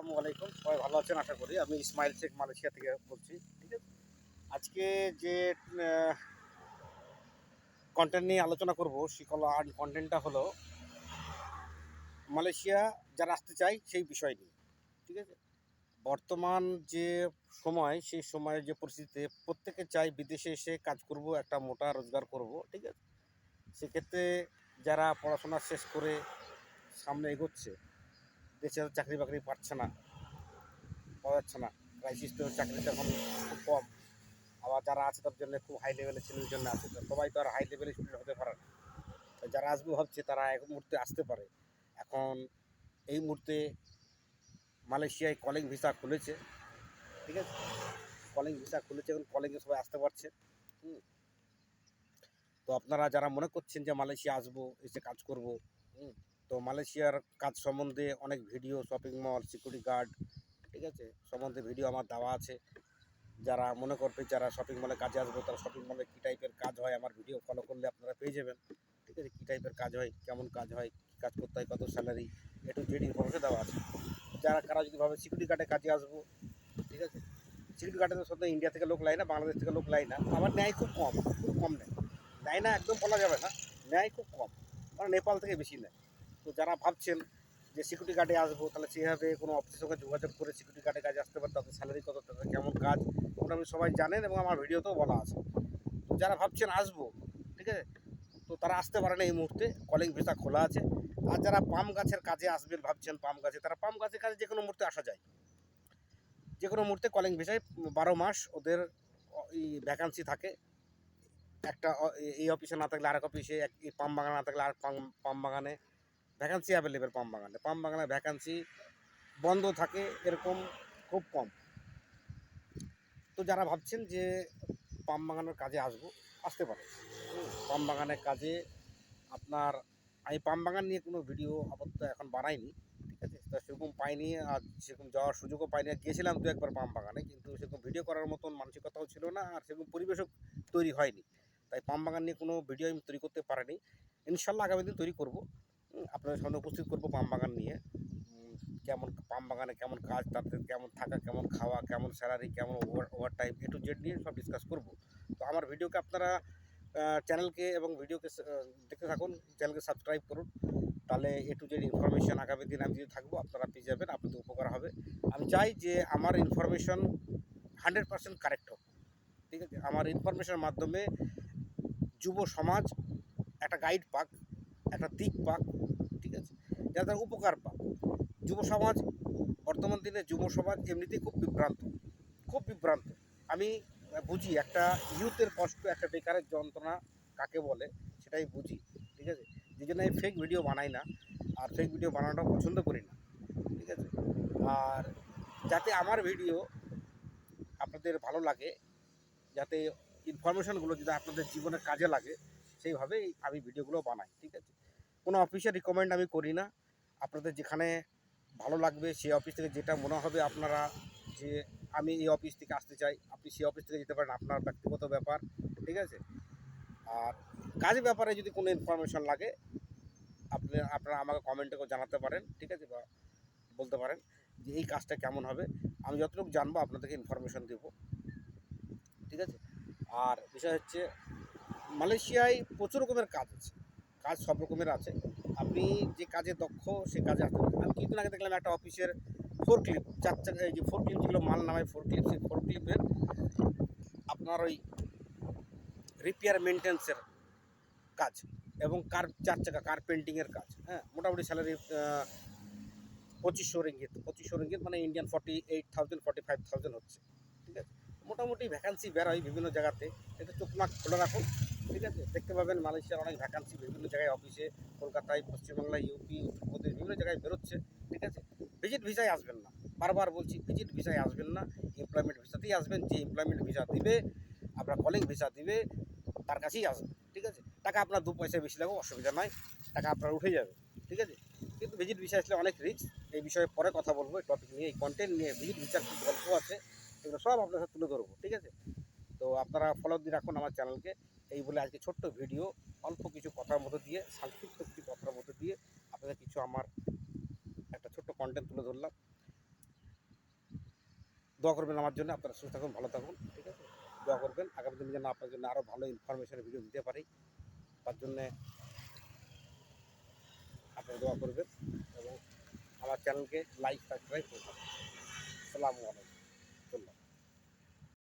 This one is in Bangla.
আসসালামু আলাইকুম, সবাই ভালো আছেন আশা করি। আমি ইসমাইল শেখ মালয়েশিয়া থেকে বলছি। ঠিক আছে, আজকে যে কন্টেন্ট নিয়ে আলোচনা করব সেই কন্টেন্টটা হলো মালয়েশিয়া যারা আসতে চায় সেই বিষয় নিয়ে। ঠিক আছে, বর্তমান যে সময় সেই সময়ের যে পরিস্থিতিতে প্রত্যেকে চায় বিদেশে এসে কাজ করব, একটা মোটা রোজগার করব। ঠিক আছে, সেক্ষেত্রে যারা পড়াশোনা শেষ করে সামনে এগোচ্ছে, দেশে চাকরি বাকরি পাওয়া যাচ্ছে না, ক্রাইসিস তো চাকরিটা এখন খুব কম। আবার যারা আছে তার জন্য খুব হাই লেভেলের ছেলের জন্য আছে, তো সবাই তো আর হাই লেভেলের স্টুডেন্ট হতে পারে না। তো যারা আসবে ভাবছে তারা এক মুহূর্তে আসতে পারে। এখন এই মুহূর্তে মালয়েশিয়ায় কলিং ভিসা খুলেছে। ঠিক আছে, কলিং ভিসা খুলেছে, এখন কলিংয়ে সবাই আসতে পারছে। হুম, তো আপনারা যারা মনে করছেন যে মালয়েশিয়া আসবো, এসে কাজ করব, তো মালয়েশিয়ার কাজ সম্বন্ধে অনেক video, shopping mall, security guard, ঠিক আছে, সম্বন্ধে ভিডিও আমার দেওয়া আছে। যারা মনে করবে যারা শপিং মলে কাজে আসবে তারা শপিং মলে কী টাইপের কাজ হয় আমার ভিডিও ফলো করলে আপনারা পেয়ে যাবেন। ঠিক আছে, কী টাইপের কাজ হয়, কেমন কাজ হয়, কী কাজ করতে হয়, কত স্যালারি, একটু জেড ইনফরমেশন দেওয়া আছে। কারা যদি ভাবে সিকিউরিটি গার্ডে কাজে আসবো, ঠিক আছে, সিকিউরিটি গার্ডে তো সত্যি ইন্ডিয়া থেকে লোক লাই না, বাংলাদেশ থেকে লোক লাই না, আমার ন্যায় খুব কম, খুব কম নেয়। নেয় না একদম বলা যাবে না, ন্যায় খুব কম, মানে নেপাল থেকে বেশি নেয়। তো যারা ভাবছেন যে সিকিউরিটি গার্ডে আসবো, তাহলে সেভাবে কোনো অফিসের সঙ্গে যোগাযোগ করে সিকিউরিটি গার্ডে কাজে আসতে পারে, তাদের স্যালারি কত, তাদের কেমন কাজ, মোটামুটি সবাই জানেন এবং আমার ভিডিওতেও বলা আছে। তো যারা ভাবছেন আসবো, ঠিক আছে, তো তারা আসতে পারে না এই মুহূর্তে, কলিং ভিসা খোলা আছে। আর যারা পাম গাছের কাজে আসবেন ভাবছেন পাম গাছে, তারা পাম গাছের কাজে যে কোনো মুহূর্তে আসা যায়, যে কোনো মুহূর্তে কলিং ভিসায় 12 মাস ওদের ভ্যাকান্সি থাকে। একটা এই অফিসে না থাকলে আরেক অফিসে, এই পাম বাগানে না থাকলে আর পাম বাগানে ভ্যাকান্সি অ্যাভেলেবেল। পাম বাগানে ভ্যাকান্সি বন্ধ থাকে এরকম খুব কম। তো যারা ভাবছেন যে পাম বাগানের কাজে আসতে পারে। পাম বাগানের কাজে আপনার, আমি পাম বাগান নিয়ে কোনো ভিডিও আপাতত এখন বানাইনি। ঠিক আছে, তা সেরকম পাইনি, আর সেরকম যাওয়ার সুযোগও পাইনি। গিয়েছিলাম দু একবার পাম বাগানে, কিন্তু সেরকম ভিডিও করার মতন মানসিকতাও ছিল না, আর সেরকম পরিবেশও তৈরি হয়নি। তাই পাম বাগান নিয়ে কোনো ভিডিও আমি তৈরি করতে পারিনি। ইনশাল্লাহ আগামী দিন তৈরি করব, আপনাদের সামনে উপস্থিত করব পাম বাগান নিয়ে। কেমন পাম বাগানে কেমন কাজ, তাদের কেমন থাকা, কেমন খাওয়া, কেমন স্যালারি, কেমন ওভার টাইম, টু জেড নিয়ে সব ডিসকাস করব। তো আমার ভিডিওকে আপনারা চ্যানেলকে এবং ভিডিওকে দেখতে থাকুন, চ্যানেলকে সাবস্ক্রাইব করুন, তাহলে টু জেড ইনফরমেশান আগামী দিন আমি যদি থাকবো আপনারা পেয়ে যাবেন, আপনাদের উপকার হবে। আমি চাই যে আমার ইনফরমেশন 100% কারেক্ট হোক। ঠিক আছে, আমার ইনফরমেশনের মাধ্যমে যুব সমাজ একটা গাইড পাক, একটা দিক পাক। ঠিক আছে, যারা তার উপকার পাক। যুব সমাজ, বর্তমান দিনে যুব সমাজ এমনিতেই খুব বিভ্রান্ত। আমি বুঝি একটা ইউথের কষ্ট, একটা বেকারের যন্ত্রণা কাকে বলে সেটাই বুঝি। ঠিক আছে, যে জন্য আমি ফেক ভিডিও বানাই না, আর ফেক ভিডিও বানানোটা পছন্দ করি না। ঠিক আছে, আর যাতে আমার ভিডিও আপনাদের ভালো লাগে, যাতে ইনফরমেশনগুলো যদি আপনাদের জীবনে কাজে লাগে, সেইভাবেই আমি ভিডিওগুলো বানাই। ঠিক আছে, কোনো অফিসের রিকমেন্ড আমি করি না। আপনাদের যেখানে ভালো লাগবে সেই অফিস থেকে যেটা মনে হবে আপনারা যে আমি এই অফিস থেকে আসতে চাই, আপনি সেই অফিস থেকে যেতে পারেন, আপনার ব্যক্তিগত ব্যাপার। ঠিক আছে, আর কাজের ব্যাপারে যদি কোনো ইনফরমেশন লাগে আপনারা আমাকে কমেন্টে জানাতে পারেন। ঠিক আছে, বা বলতে পারেন যে এই কাজটা কেমন হবে, আমি যতটুকু জানবো আপনাদেরকে ইনফরমেশন দেবো। ঠিক আছে, আর বিষয় হচ্ছে মালয়েশিয়ায় প্রচুর রকমের কাজ আছে, কাজ সব রকমের আছে। আপনি যে কাজে দক্ষ সে কাজে আসতে পারেন। আমি কিছুদিন আগে দেখলাম একটা অফিসের ফোর ক্লিপ, 4 চাকা, এই যে ফোর ক্লিপ যেগুলো মাল নামায় ফোর ক্লিপ, সেই ফোর ক্লিপের আপনার ওই রিপেয়ার মেনটেন্সের কাজ এবং 4 চাকা কার পেন্টিংয়ের কাজ। হ্যাঁ, মোটামুটি স্যালারি 2500 রিঙ্গিত, মানে ইন্ডিয়ান 48,000 45,000 হচ্ছে। ঠিক আছে, মোটামুটি ভ্যাকান্সি বেরোয় বিভিন্ন জায়গাতে, এটা চোখ নাক খোলা রাখুন। ঠিক আছে, দেখতে পাবেন মালয়েশিয়ার অনেক ভ্যাকান্সি বিভিন্ন জায়গায়, অফিসে, কলকাতায়, পশ্চিমবাংলায়, ইউপি, উত্তরপ্রদেশ, বিভিন্ন জায়গায় বেরোচ্ছে। ঠিক আছে, ভিজিট ভিসায় আসবেন না, বারবার বলছি, ভিজিট ভিসায় আসবেন না, এমপ্লয়মেন্ট ভিসাতেই আসবেন। যে এমপ্লয়মেন্ট ভিসা দিবে, আপনার কলিং ভিসা দিবে, তার কাছেই আসবেন। ঠিক আছে, টাকা আপনার 2 পয়সা বেশি লাগবে, অসুবিধা নয়, টাকা আপনার উঠে যাবে। ঠিক আছে, কিন্তু ভিজিট ভিসা আসলে অনেক রিস্ক। এই বিষয়ে পরে কথা বলবো, এই টপিক নিয়ে, এই কন্টেন্ট নিয়ে, ভিজিট ভিসার কী গল্প আছে এগুলো সব আপনার সাথে তুলে ধরবো। ঠিক আছে, তো আপনারা ফলো দিয়ে রাখুন আমার চ্যানেলকে। এই বলে আজকে ছোট্ট ভিডিও, অল্প কিছু কথার মধ্যে দিয়ে, সংক্ষিপ্ত কিছু কথার মধ্যে দিয়ে আপনাদের কিছু আমার একটা ছোট্ট কন্টেন্ট তুলে ধরলাম। দোয়া করবেন আমার জন্য। আপনারা সুস্থ থাকুন, ভালো থাকুন, ঠিক আছে? দোয়া করবেন আগামী দিনে যেন আপনার জন্য আরও ভালো ইনফরমেশনের ভিডিও দিতে পারি, তার জন্যে আপনারা দোয়া করবেন এবং আমার চ্যানেলকে লাইক সাবস্ক্রাইব করবেন। আসসালামু আলাইকুম।